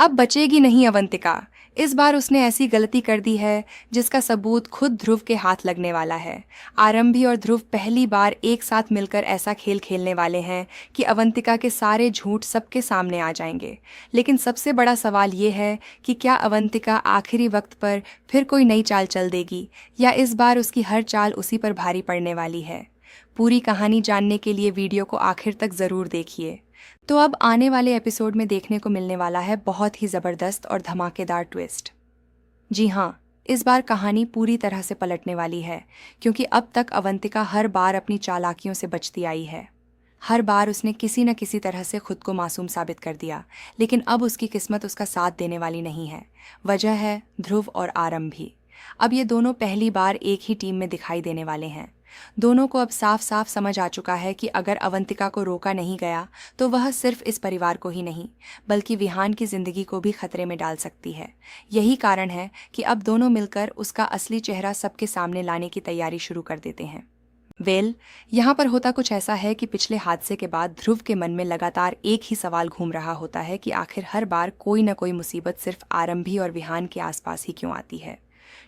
अब बचेगी नहीं अवंतिका। इस बार उसने ऐसी गलती कर दी है जिसका सबूत खुद ध्रुव के हाथ लगने वाला है। आरंभी और ध्रुव पहली बार एक साथ मिलकर ऐसा खेल खेलने वाले हैं कि अवंतिका के सारे झूठ सबके सामने आ जाएंगे। लेकिन सबसे बड़ा सवाल ये है कि क्या अवंतिका आखिरी वक्त पर फिर कोई नई चाल चल देगी, या इस बार उसकी हर चाल उसी पर भारी पड़ने वाली है। पूरी कहानी जानने के लिए वीडियो को आखिर तक ज़रूर देखिए। तो अब आने वाले एपिसोड में देखने को मिलने वाला है बहुत ही ज़बरदस्त और धमाकेदार ट्विस्ट। जी हाँ, इस बार कहानी पूरी तरह से पलटने वाली है, क्योंकि अब तक अवंतिका हर बार अपनी चालाकियों से बचती आई है। हर बार उसने किसी न किसी तरह से खुद को मासूम साबित कर दिया, लेकिन अब उसकी किस्मत उसका साथ देने वाली नहीं है। वजह है ध्रुव और आरंभी। अब ये दोनों पहली बार एक ही टीम में दिखाई देने वाले हैं। दोनों को अब साफ साफ समझ आ चुका है कि अगर अवंतिका को रोका नहीं गया तो वह सिर्फ इस परिवार को ही नहीं, बल्कि विहान की जिंदगी को भी खतरे में डाल सकती है। यही कारण है कि अब दोनों मिलकर उसका असली चेहरा सबके सामने लाने की तैयारी शुरू कर देते हैं। यहाँ पर होता कुछ ऐसा है कि पिछले हादसे के बाद ध्रुव के मन में लगातार एक ही सवाल घूम रहा होता है कि आखिर हर बार कोई न कोई मुसीबत सिर्फ आरंभी और विहान के आसपास ही क्यों आती है।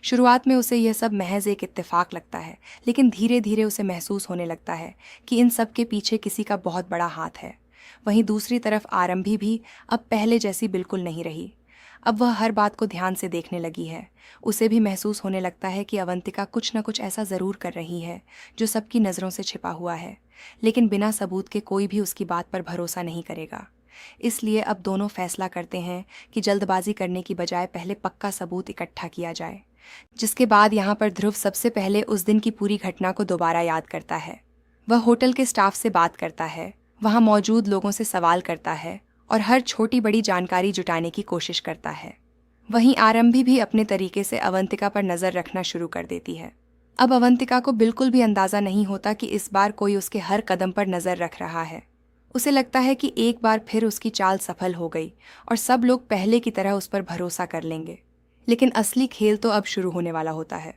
शुरुआत में उसे यह सब महज एक इत्तेफाक लगता है, लेकिन धीरे धीरे उसे महसूस होने लगता है कि इन सब के पीछे किसी का बहुत बड़ा हाथ है। वहीं दूसरी तरफ आरंभी भी अब पहले जैसी बिल्कुल नहीं रही। अब वह हर बात को ध्यान से देखने लगी है। उसे भी महसूस होने लगता है कि अवंतिका कुछ न कुछ ऐसा ज़रूर कर रही है जो सबकी नज़रों से छिपा हुआ है, लेकिन बिना सबूत के कोई भी उसकी बात पर भरोसा नहीं करेगा। इसलिए अब दोनों फैसला करते हैं कि जल्दबाजी करने की बजाय पहले पक्का सबूत इकट्ठा किया जाए। जिसके बाद यहाँ पर ध्रुव सबसे पहले उस दिन की पूरी घटना को दोबारा याद करता है। वह होटल के स्टाफ से बात करता है, वहाँ मौजूद लोगों से सवाल करता है और हर छोटी बड़ी जानकारी जुटाने की कोशिश करता है। वहीं आरंभी भी अपने तरीके से अवंतिका पर नज़र रखना शुरू कर देती है। अब अवंतिका को बिल्कुल भी अंदाज़ा नहीं होता कि इस बार कोई उसके हर कदम पर नज़र रख रहा है। उसे लगता है कि एक बार फिर उसकी चाल सफल हो गई और सब लोग पहले की तरह उस पर भरोसा कर लेंगे। लेकिन असली खेल तो अब शुरू होने वाला होता है।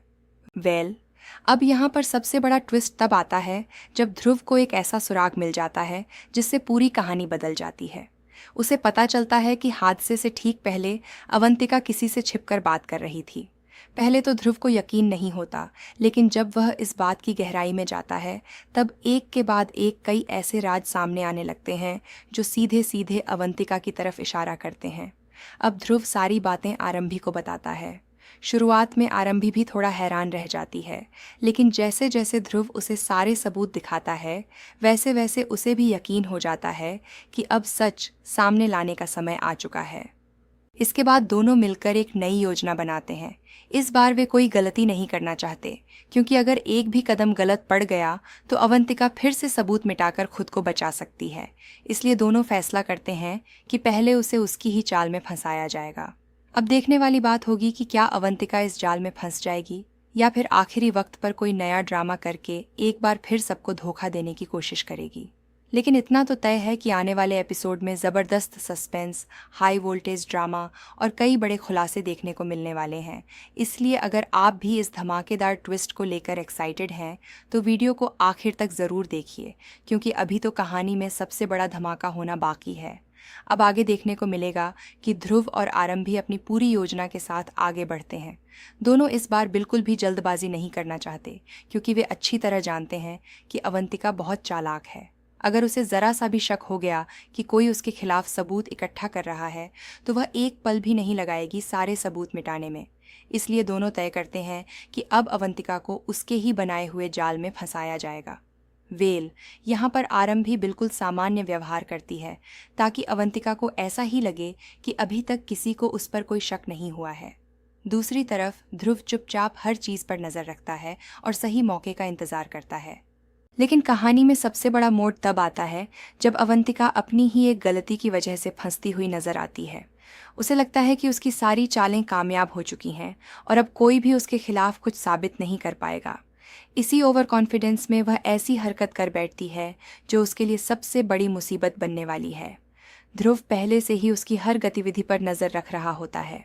अब यहाँ पर सबसे बड़ा ट्विस्ट तब आता है जब ध्रुव को एक ऐसा सुराग मिल जाता है जिससे पूरी कहानी बदल जाती है। उसे पता चलता है कि हादसे से ठीक पहले अवंतिका किसी से छिपकर बात कर रही थी। पहले तो ध्रुव को यकीन नहीं होता, लेकिन जब वह इस बात की गहराई में जाता है तब एक के बाद एक कई ऐसे राज सामने आने लगते हैं जो सीधे सीधे अवंतिका की तरफ इशारा करते हैं। अब ध्रुव सारी बातें आरंभी को बताता है। शुरुआत में आरंभी भी थोड़ा हैरान रह जाती है, लेकिन जैसे जैसे ध्रुव उसे सारे सबूत दिखाता है वैसे वैसे उसे भी यकीन हो जाता है कि अब सच सामने लाने का समय आ चुका है। इसके बाद दोनों मिलकर एक नई योजना बनाते हैं। इस बार वे कोई गलती नहीं करना चाहते, क्योंकि अगर एक भी कदम गलत पड़ गया तो अवंतिका फिर से सबूत मिटाकर खुद को बचा सकती है। इसलिए दोनों फैसला करते हैं कि पहले उसे उसकी ही चाल में फंसाया जाएगा। अब देखने वाली बात होगी कि क्या अवंतिका इस जाल में फंस जाएगी या फिर आखिरी वक्त पर कोई नया ड्रामा करके एक बार फिर सबको धोखा देने की कोशिश करेगी। लेकिन इतना तो तय है कि आने वाले एपिसोड में ज़बरदस्त सस्पेंस, हाई वोल्टेज ड्रामा और कई बड़े खुलासे देखने को मिलने वाले हैं। इसलिए अगर आप भी इस धमाकेदार ट्विस्ट को लेकर एक्साइटेड हैं तो वीडियो को आखिर तक ज़रूर देखिए, क्योंकि अभी तो कहानी में सबसे बड़ा धमाका होना बाकी है। अब आगे देखने को मिलेगा कि ध्रुव और आरंभी अपनी पूरी योजना के साथ आगे बढ़ते हैं। दोनों इस बार बिल्कुल भी जल्दबाजी नहीं करना चाहते, क्योंकि वे अच्छी तरह जानते हैं कि अवंतिका बहुत चालाक है। अगर उसे ज़रा सा भी शक हो गया कि कोई उसके खिलाफ सबूत इकट्ठा कर रहा है तो वह एक पल भी नहीं लगाएगी सारे सबूत मिटाने में। इसलिए दोनों तय करते हैं कि अब अवंतिका को उसके ही बनाए हुए जाल में फंसाया जाएगा। यहाँ पर आरंभी बिल्कुल सामान्य व्यवहार करती है ताकि अवंतिका को ऐसा ही लगे कि अभी तक किसी को उस पर कोई शक नहीं हुआ है। दूसरी तरफ ध्रुव चुपचाप हर चीज़ पर नज़र रखता है और सही मौके का इंतज़ार करता है। लेकिन कहानी में सबसे बड़ा मोड़ तब आता है जब अवंतिका अपनी ही एक गलती की वजह से फंसती हुई नजर आती है। उसे लगता है कि उसकी सारी चालें कामयाब हो चुकी हैं और अब कोई भी उसके खिलाफ कुछ साबित नहीं कर पाएगा। इसी ओवर कॉन्फिडेंस में वह ऐसी हरकत कर बैठती है जो उसके लिए सबसे बड़ी मुसीबत बनने वाली है। ध्रुव पहले से ही उसकी हर गतिविधि पर नज़र रख रहा होता है।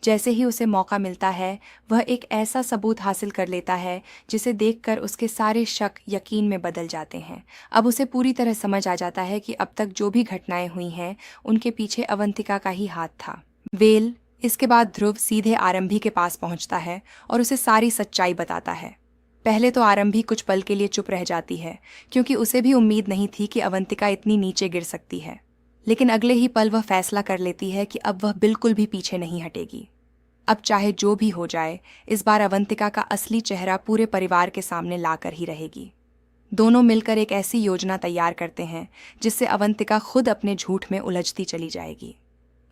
जैसे ही उसे मौका मिलता है वह एक ऐसा सबूत हासिल कर लेता है जिसे देखकर उसके सारे शक यकीन में बदल जाते हैं। अब उसे पूरी तरह समझ आ जाता है कि अब तक जो भी घटनाएं हुई हैं उनके पीछे अवंतिका का ही हाथ था। वेल, इसके बाद ध्रुव सीधे आरंभी के पास पहुंचता है और उसे सारी सच्चाई बताता है। पहले तो आरंभी कुछ पल के लिए चुप रह जाती है, क्योंकि उसे भी उम्मीद नहीं थी कि अवंतिका इतनी नीचे गिर सकती है। लेकिन अगले ही पल वह फैसला कर लेती है कि अब वह बिल्कुल भी पीछे नहीं हटेगी। अब चाहे जो भी हो जाए, इस बार अवंतिका का असली चेहरा पूरे परिवार के सामने लाकर ही रहेगी। दोनों मिलकर एक ऐसी योजना तैयार करते हैं जिससे अवंतिका खुद अपने झूठ में उलझती चली जाएगी।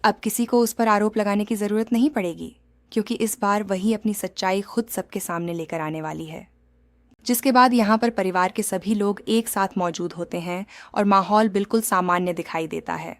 अब किसी को उस पर आरोप लगाने की जरूरत नहीं पड़ेगी, क्योंकि इस बार वही अपनी सच्चाई खुद सबके सामने लेकर आने वाली है। जिसके बाद यहाँ पर परिवार के सभी लोग एक साथ मौजूद होते हैं और माहौल बिल्कुल सामान्य दिखाई देता है।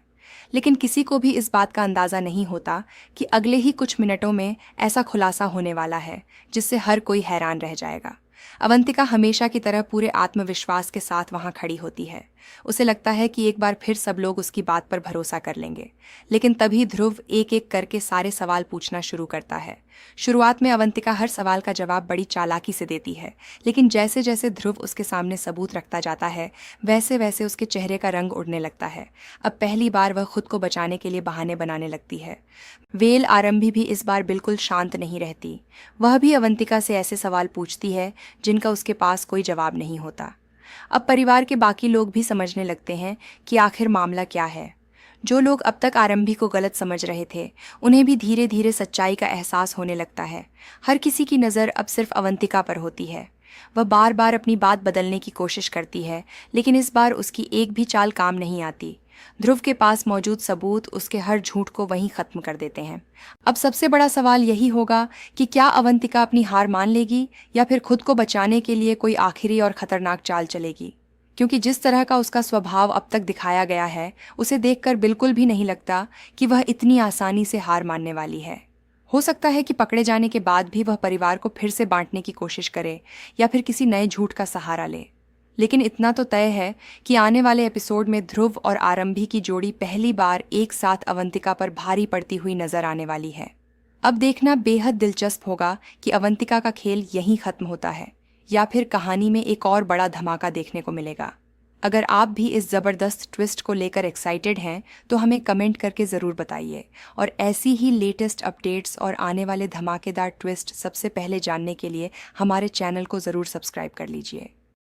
लेकिन किसी को भी इस बात का अंदाज़ा नहीं होता कि अगले ही कुछ मिनटों में ऐसा खुलासा होने वाला है जिससे हर कोई हैरान रह जाएगा। अवंतिका हमेशा की तरह पूरे आत्मविश्वास के साथ वहां खड़ी होती है। उसे लगता है कि एक बार फिर सब लोग उसकी बात पर भरोसा कर लेंगे। लेकिन तभी ध्रुव एक एक करके सारे सवाल पूछना शुरू करता है। शुरुआत में अवंतिका हर सवाल का जवाब बड़ी चालाकी से देती है, लेकिन जैसे जैसे ध्रुव उसके सामने सबूत रखता जाता है वैसे वैसे उसके चेहरे का रंग उड़ने लगता है। अब पहली बार वह खुद को बचाने के लिए बहाने बनाने लगती है। वेल, आरंभी भी इस बार बिल्कुल शांत नहीं रहती। वह भी अवंतिका से ऐसे सवाल पूछती है जिनका उसके पास कोई जवाब नहीं होता। अब परिवार के बाकी लोग भी समझने लगते हैं कि आखिर मामला क्या है। जो लोग अब तक आरंभी को गलत समझ रहे थे, उन्हें भी धीरे धीरे सच्चाई का एहसास होने लगता है। हर किसी की नज़र अब सिर्फ अवंतिका पर होती है। वह बार बार अपनी बात बदलने की कोशिश करती है, लेकिन इस बार उसकी एक भी चाल काम नहीं आती। ध्रुव के पास मौजूद सबूत उसके हर झूठ को वहीं खत्म कर देते हैं। अब सबसे बड़ा सवाल यही होगा कि क्या अवंतिका अपनी हार मान लेगी या फिर खुद को बचाने के लिए कोई आखिरी और खतरनाक चाल चलेगी। क्योंकि जिस तरह का उसका स्वभाव अब तक दिखाया गया है, उसे देखकर बिल्कुल भी नहीं लगता कि वह इतनी आसानी से हार मानने वाली है। हो सकता है कि पकड़े जाने के बाद भी वह परिवार को फिर से बांटने की कोशिश करे या फिर किसी नए झूठ का सहारा ले। लेकिन इतना तो तय है कि आने वाले एपिसोड में ध्रुव और आरंभी की जोड़ी पहली बार एक साथ अवंतिका पर भारी पड़ती हुई नजर आने वाली है। अब देखना बेहद दिलचस्प होगा कि अवंतिका का खेल यहीं खत्म होता है या फिर कहानी में एक और बड़ा धमाका देखने को मिलेगा। अगर आप भी इस ज़बरदस्त ट्विस्ट को लेकर एक्साइटेड हैं तो हमें कमेंट करके ज़रूर बताइए, और ऐसी ही लेटेस्ट अपडेट्स और आने वाले धमाकेदार ट्विस्ट सबसे पहले जानने के लिए हमारे चैनल को ज़रूर सब्सक्राइब कर लीजिए।